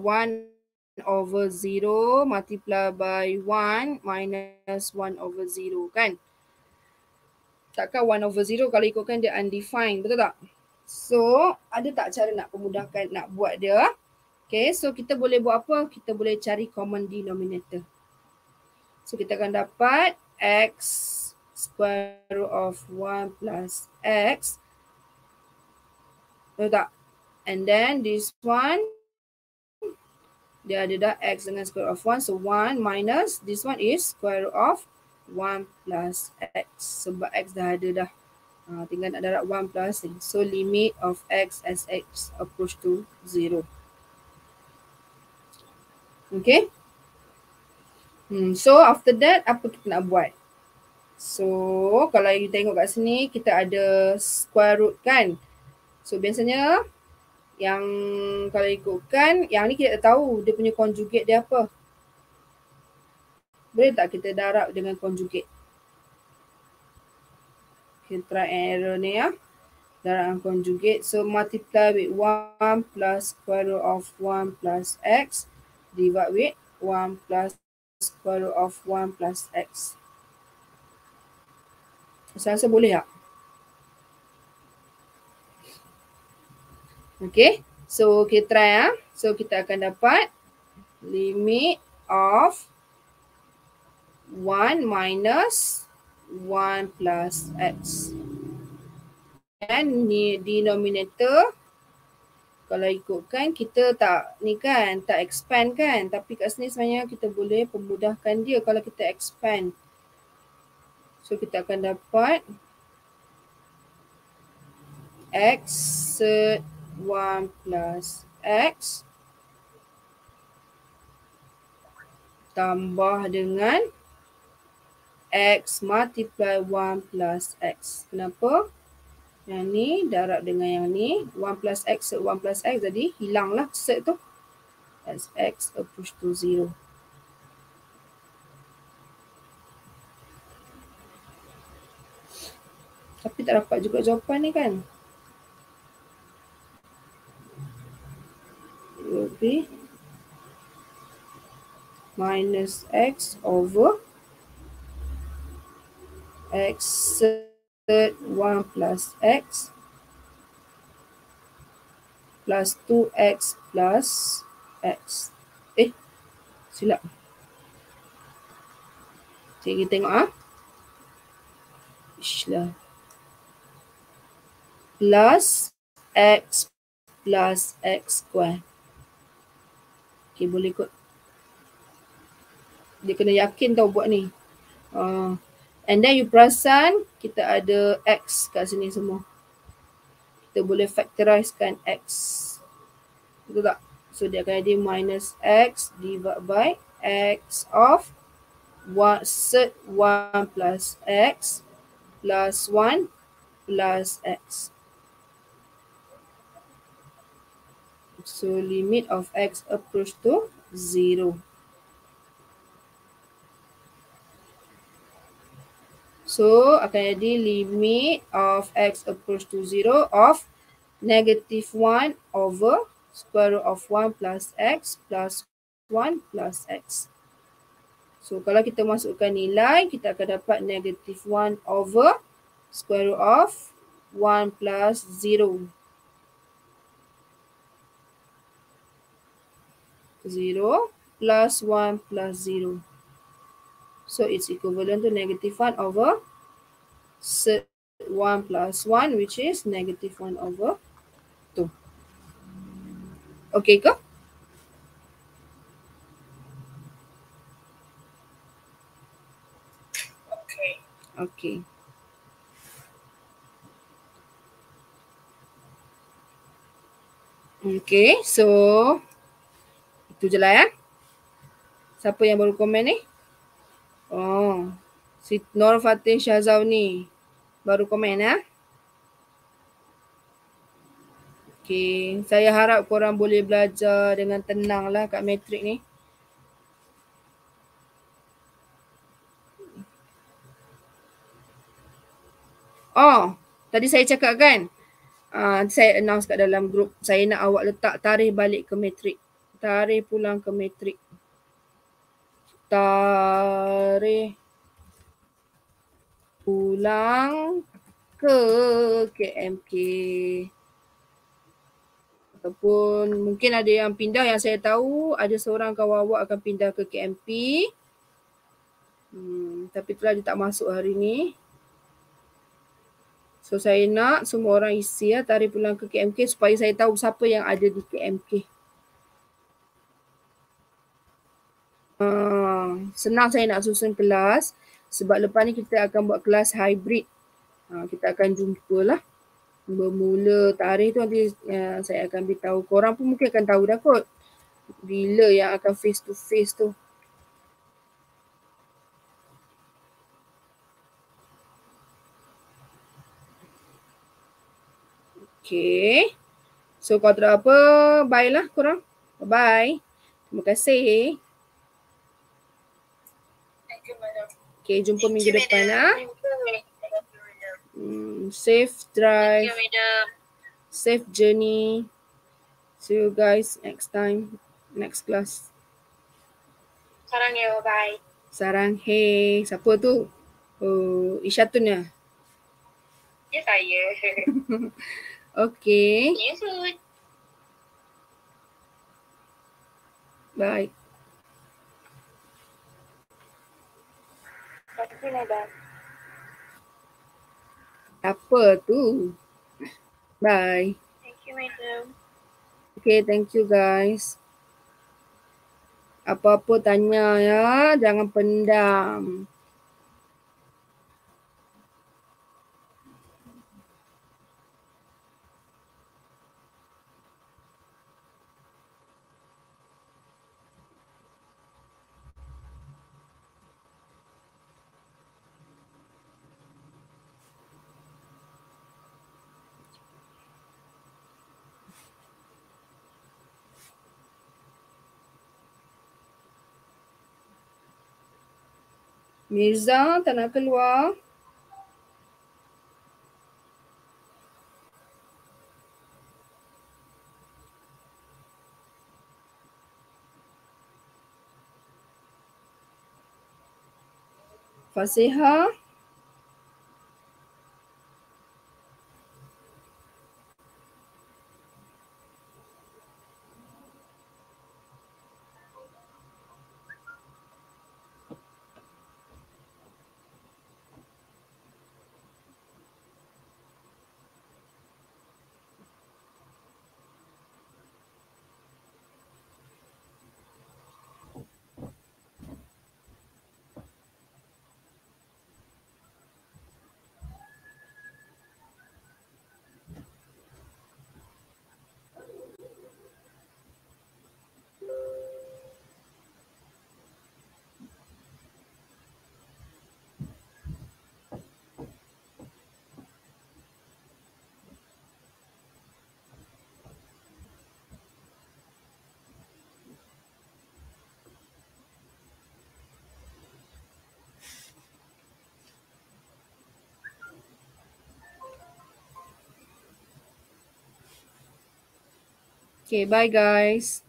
1/0 multiply by 1 minus 1/0 kan. Takkan 1/0 kalau ikutkan dia undefined. Betul tak? So, ada tak cara nak pemudahkan nak buat dia? Okay, so kita boleh buat apa? Kita boleh cari common denominator. So, kita akan dapat x square root of 1 plus x. Betul tak? And then this one, dia ada dah x dengan square root of 1. So, 1 minus this one is square root of 1 plus x. Sebab x dah ada dah. Tinggal nak darat 1 plus ni. So, limit of x as x approach to 0. Okay. So, after that, apa kita nak buat? So, kalau you tengok kat sini, kita ada square root kan. So biasanya yang kalau ikutkan, yang ni kita tahu dia punya conjugate dia apa. Boleh tak kita darab dengan conjugate? Kita try and error ni ya. Darab dengan conjugate. So multiply with 1 plus square root of 1 plus x divide with 1 plus square root of 1 plus x. Saya rasa boleh tak? Okay. So kita try ya. So kita akan dapat limit of 1 minus 1 plus x. Dan ni denominator, kalau ikutkan kita tak ni kan, tak expand kan. Tapi kat sini sebenarnya kita boleh pemudahkan dia kalau kita expand. So kita akan dapat x sed 1 plus x tambah dengan x multiply 1 plus x. Kenapa? Yang ni darab dengan yang ni. 1 plus x, 1 plus x. Jadi hilanglah set tu. As x approach to 0. Tapi tak dapat juga jawapan ni kan. It will be minus x over x sed 1 plus x plus 2x plus x. Silap. Kita tengok ah. Ishlah. Plus x plus x square. Okay, boleh kot. Dia kena yakin tau buat ni. And then you perasan kita ada x kat sini semua. Kita boleh factorizekan x. Betul tak? So dia akan jadi minus x divided by x of 1 sed 1 plus x plus 1 plus x. So limit of x approach to 0. So akan jadi limit of x approach to 0 of negative 1 over square root of 1 plus x plus 1 plus x. So kalau kita masukkan nilai, kita akan dapat negative 1 over square root of 1 plus 0. 0 plus 1 plus 0. So it's equivalent to negative 1 over sed 1 plus 1, which is negative 1 over 2. Okay ke? Okay. Okay. Okay, so itu je lah ya. Siapa yang baru komen ni? Oh, si Nur Fatih Syazawni baru komen ya. Okay, saya harap korang boleh belajar dengan tenang lah kat matrik ni. Oh, tadi saya cakap kan, saya announce kat dalam grup, saya nak awak letak tarikh balik ke matrik. Tarikh pulang ke matrik. Tarikh pulang ke KMK. Ataupun mungkin ada yang pindah, yang saya tahu ada seorang kawan awak akan pindah ke KMP. Tapi itulah dia tak masuk hari ni. So saya nak semua orang isi ya tarikh pulang ke KMK supaya saya tahu siapa yang ada di KMK. Senang saya nak susun kelas sebab lepas ni kita akan buat kelas hybrid. Kita akan jumpa lah. Bermula tarikh tu nanti saya akan beritahu. Korang pun mungkin akan tahu dah kot. Bila yang akan face to face tu. Okay. So kalau tak ada apa, bye lah korang. Bye-bye. Terima kasih. Thank you, madam. Okay, jumpa Thank minggu you, depan madam. lah. Thank you, madam. Safe drive. Thank you, madam. Safe journey. See you guys next time. Next class. Sarang ya, bye. Sarang, hey. Siapa tu? Oh, Isyatun ya? Ya, saya. Okay. See you soon. Bye. Thank you, madam. Apa tu? Bye. Thank you, madam. Okay, thank you guys. Apa-apa tanya ya, jangan pendam. Mirza, tak nak keluar? Fasiha? Okay, bye guys.